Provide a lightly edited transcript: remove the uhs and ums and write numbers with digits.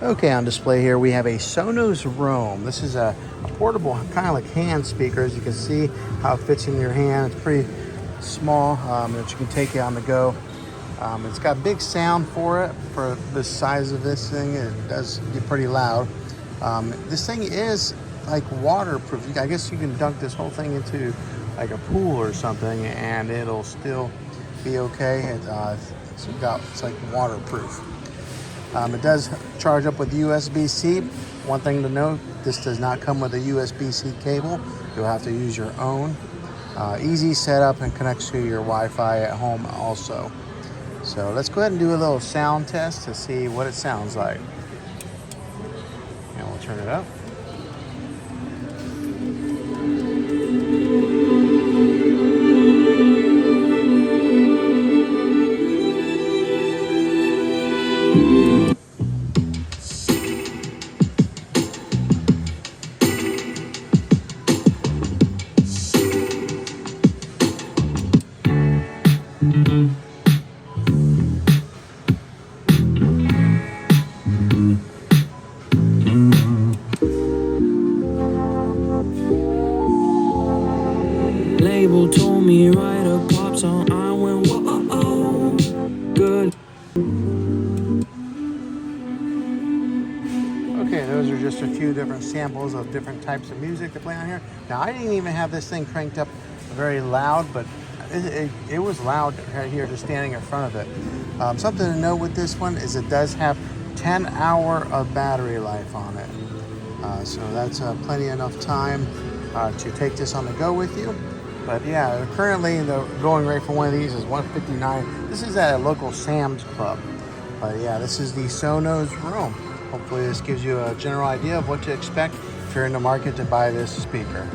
Okay, on display here we have a Sonos Roam. This is a portable kind of like hand speaker. As you can see how it fits in your hand. It's pretty small that you can take it on the go. It's got big sound for it. For the size of this thing, it does get pretty loud. This thing is like waterproof. I guess you can dunk this whole thing into like a pool or something and it'll still be okay. It's like waterproof. It does charge up with USB-C. One thing to note, this does not come with a USB-C cable. You'll have to use your own. Easy setup and connects to your Wi-Fi at home also. So let's go ahead and do a little sound test to see what it sounds like. And we'll turn it up. Label told me write a pop song. I went whoa, good. Okay, those are just a few different samples of different types of music to play on here. Now, I didn't even have this thing cranked up very loud, but it was loud right here just standing in front of it. Something to note with this one is it does have 10 hour of battery life on it. So that's plenty enough time to take this on the go with you. But yeah, currently the going rate for one of these is $159. This is at a local Sam's Club. But yeah, this is the Sonos Roam. Hopefully this gives you a general idea of what to expect if you're in the market to buy this speaker.